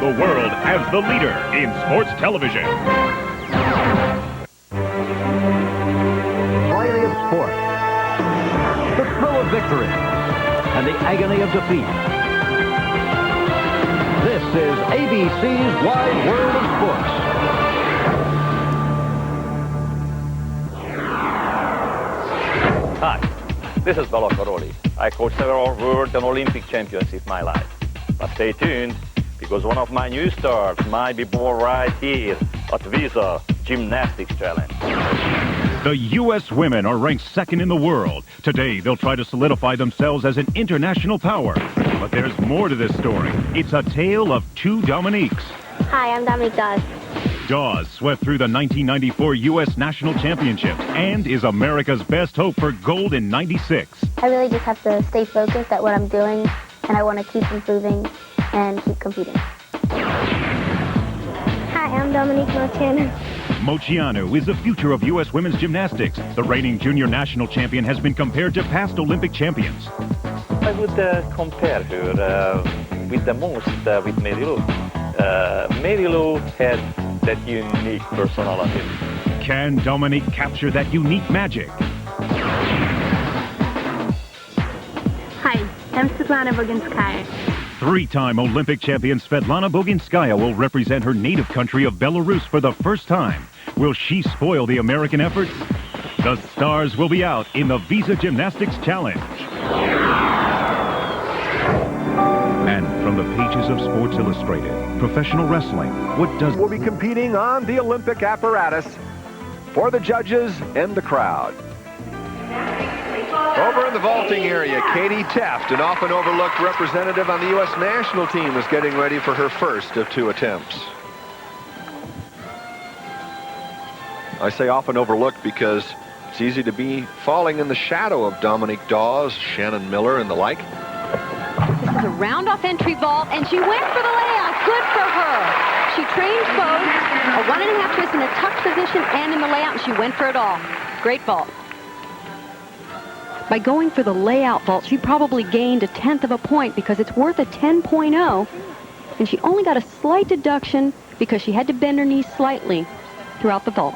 the world as the leader in sports television. Variety of sport, the thrill of victory, and the agony of defeat. This is ABC's Wide World of Sports. Hi, this is Velo Karoli. I coach several world and Olympic champions in my life. But stay tuned, because one of my new stars might be born right here at Visa Gymnastics Challenge. The U.S. women are ranked second in the world. Today, they'll try to solidify themselves as an international power. But there's more to this story. It's a tale of two Dominiques. Hi, I'm Dominique Dawes. Dawes swept through the 1994 U.S. National Championships and is America's best hope for gold in '96. I really just have to stay focused at what I'm doing, and I want to keep improving and keep competing. Hi, I'm Dominique Moceanu. Moceanu is the future of U.S. women's gymnastics. The reigning junior national champion has been compared to past Olympic champions. I would compare her with the most with Mary Lou. Mary Lou had that unique personality. Can Dominique capture that unique magic? Hi, I'm Svetlana Boginskaya. Three-time Olympic champion Svetlana Boginskaya will represent her native country of Belarus for the first time. Will she spoil the American effort? The stars will be out in the Visa Gymnastics Challenge. And from the pages of Sports Illustrated, professional wrestling, what does... Will be competing on the Olympic apparatus for the judges and the crowd. Over in the vaulting area, Katie Teft, an often overlooked representative on the U.S. national team, is getting ready for her first of two attempts. I say often overlooked because it's easy to be falling in the shadow of Dominique Dawes, Shannon Miller, and the like. This is a round-off entry vault, and she went for the layout. Good for her. She trained both, a 1.5 twist in a tuck position and in the layout, and she went for it all. Great vault. By going for the layout vault, she probably gained 1/10 of a point because it's worth a 10.0, and she only got a slight deduction because she had to bend her knees slightly throughout the vault.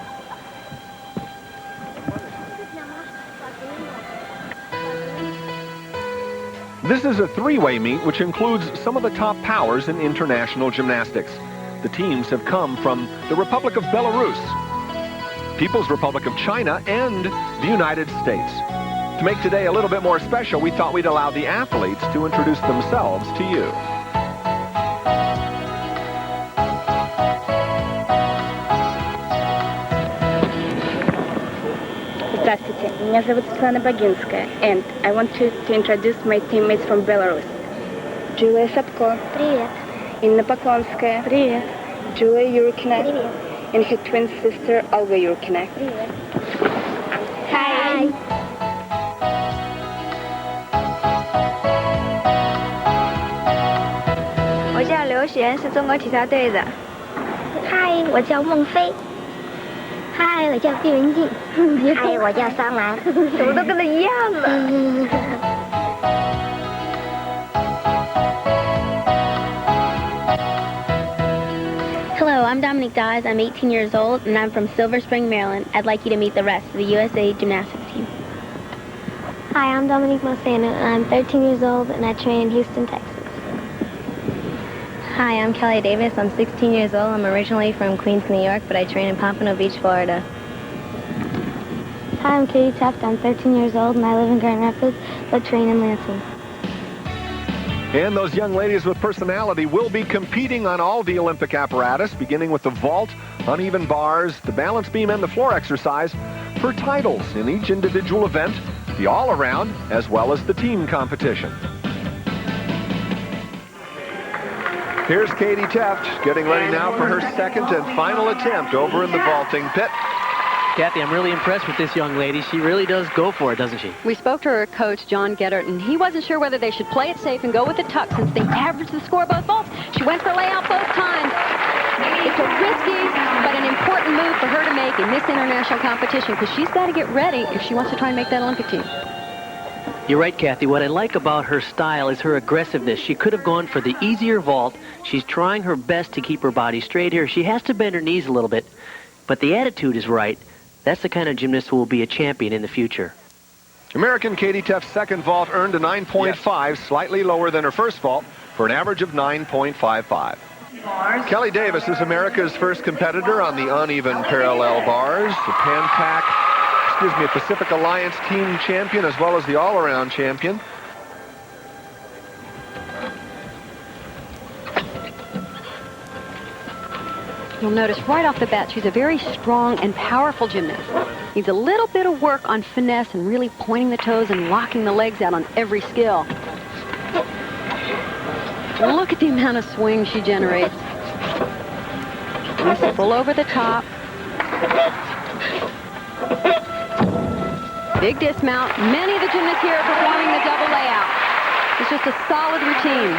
This is a three-way meet which includes some of the top powers in international gymnastics. The teams have come from the Republic of Belarus, People's Republic of China, and the United States. To make today a little bit more special, we thought we'd allow the athletes to introduce themselves to you. Здравствуйте, меня зовут Светлана Богинская, and I want to introduce my teammates from Belarus. Julia Sapko. Привет. Inna Poklonskaya. Привет. Julia Yurkina. Привет. And her twin sister, Olga Yurkina. Привет. Hi. 我叫刘璇，是中国体操队的。嗨，我叫孟非。嗨，我叫毕文静。嗨，我叫桑兰。怎么都跟他一样了？Hello, I'm Dominique Dawes. I'm 18 years old, and I'm from Silver Spring, Maryland. I'd like you to meet the rest of the USA Gymnastics team. Hi, I'm Dominique Moceanu, and I'm 13 years old, and I train in Houston, Texas. Hi, I'm Kelly Davis. I'm 16 years old. I'm originally from Queens, New York, but I train in Pompano Beach, Florida. Hi, I'm Katie Teft. I'm 13 years old, and I live in Grand Rapids, but train in Lansing. And those young ladies with personality will be competing on all the Olympic apparatus, beginning with the vault, uneven bars, the balance beam, and the floor exercise, for titles in each individual event, the all-around, as well as the team competition. Here's Katie Teft getting ready now for her second and final attempt over in the vaulting pit. Kathy, I'm really impressed with this young lady. She really does go for it, doesn't she? We spoke to her coach, John Geddert, and he wasn't sure whether they should play it safe and go with the tuck since they averaged the score both vaults. She went for layout both times. It's a risky but an important move for her to make in this international competition because she's got to get ready if she wants to try and make that Olympic team. You're right, Kathy. What I like about her style is her aggressiveness. She could have gone for the easier vault. She's trying her best to keep her body straight here. She has to bend her knees a little bit, but the attitude is right. That's the kind of gymnast who will be a champion in the future. American Katie Teff's second vault earned a 9.5, slightly lower than her first vault, for an average of 9.55. Kelly Davis is America's first competitor on the uneven parallel bars. The Pacific Alliance team champion as well as the all-around champion. You'll notice right off the bat she's a very strong and powerful gymnast. Needs a little bit of work on finesse and really pointing the toes and locking the legs out on every skill. Look at the amount of swing she generates. Nice full over the top. Big dismount. Many of the gymnasts here are performing the double layout. It's just a solid routine.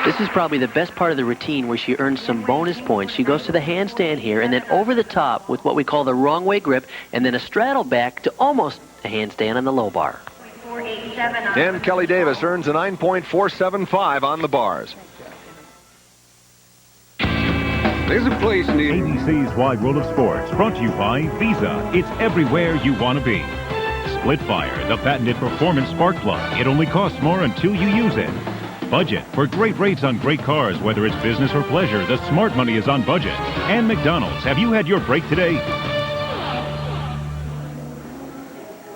This is probably the best part of the routine where she earns some bonus points. She goes to the handstand here and then over the top with what we call the wrong way grip and then a straddle back to almost a handstand on the low bar. And Kelly Davis earns a 9.475 on the bars. There's a place near ABC's Wide World of Sports, brought to you by Visa. It's everywhere you want to be. Splitfire, the patented performance spark plug. It only costs more until you use it. Budget, for great rates on great cars, whether it's business or pleasure, the smart money is on Budget. And McDonald's, have you had your break today?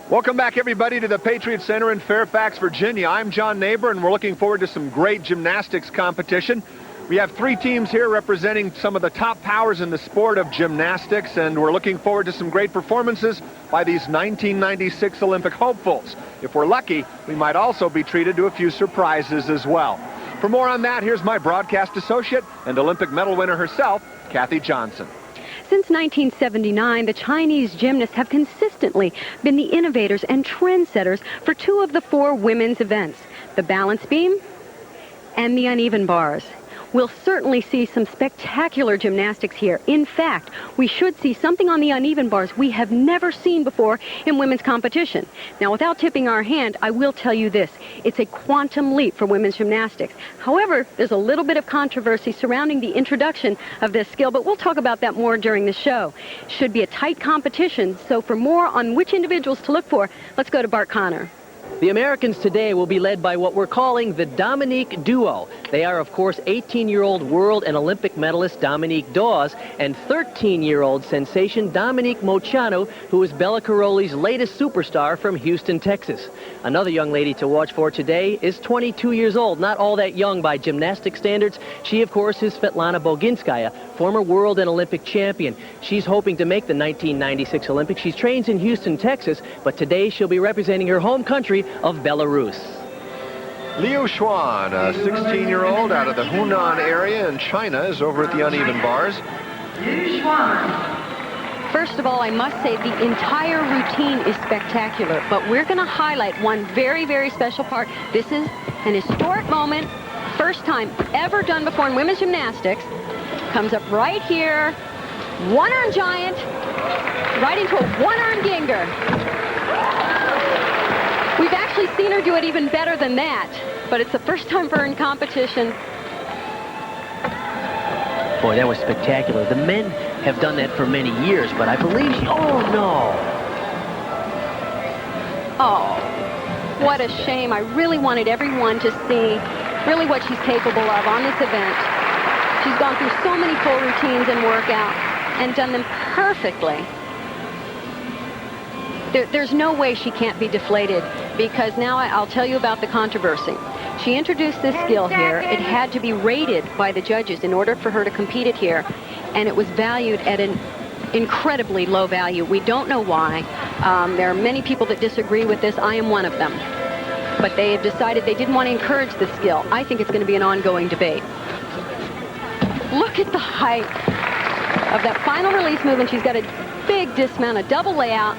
Welcome back, everybody, to the Patriot Center in Fairfax, Virginia. I'm John Neighbor, and we're looking forward to some great gymnastics competition. We have three teams here representing some of the top powers in the sport of gymnastics, and we're looking forward to some great performances by these 1996 Olympic hopefuls. If we're lucky, we might also be treated to a few surprises as well. For more on that, here's my broadcast associate and Olympic medal winner herself, Kathy Johnson. Since 1979, the Chinese gymnasts have consistently been the innovators and trendsetters for two of the four women's events, the balance beam and the uneven bars. We'll certainly see some spectacular gymnastics here. In fact, we should see something on the uneven bars we have never seen before in women's competition. Now, without tipping our hand, I will tell you this. It's a quantum leap for women's gymnastics. However, there's a little bit of controversy surrounding the introduction of this skill, but we'll talk about that more during the show. Should be a tight competition, so for more on which individuals to look for, let's go to Bart Connor. The Americans today will be led by what we're calling the Dominique Duo. They are, of course, 18-year-old world and Olympic medalist Dominique Dawes and 13-year-old sensation Dominique Moceanu, who is Bela Karolyi's latest superstar from Houston, Texas. Another young lady to watch for today is 22 years old, not all that young by gymnastic standards. She, of course, is Svetlana Boginskaya, former world and Olympic champion. She's hoping to make the 1996 Olympics. She trains in Houston, Texas, but today she'll be representing her home country of Belarus. Liu Xuan, a 16-year-old out of the Hunan area in China, is over at the uneven bars. Liu Xuan. First of all, I must say the entire routine is spectacular, but we're going to highlight one very, very special part. This is an historic moment, first time ever done before in women's gymnastics. Comes up right here, one-arm giant, right into a one-arm Ginger. We've actually seen her do it even better than that, but it's the first time for her in competition. Boy, that was spectacular. The men have done that for many years, but I believe she... Oh, no. Oh, what a shame. I really wanted everyone to see really what she's capable of on this event. She's gone through so many full routines and workouts and done them perfectly. There's no way she can't be deflated, because now I'll tell you about the controversy. She introduced this skill here. It had to be rated by the judges in order for her to compete it here, and it was valued at an incredibly low value. We don't know why. There are many people that disagree with this. I am one of them. But they have decided they didn't want to encourage this skill. I think it's going to be an ongoing debate. Look at the height of that final release movement. She's got a big dismount, a double layout.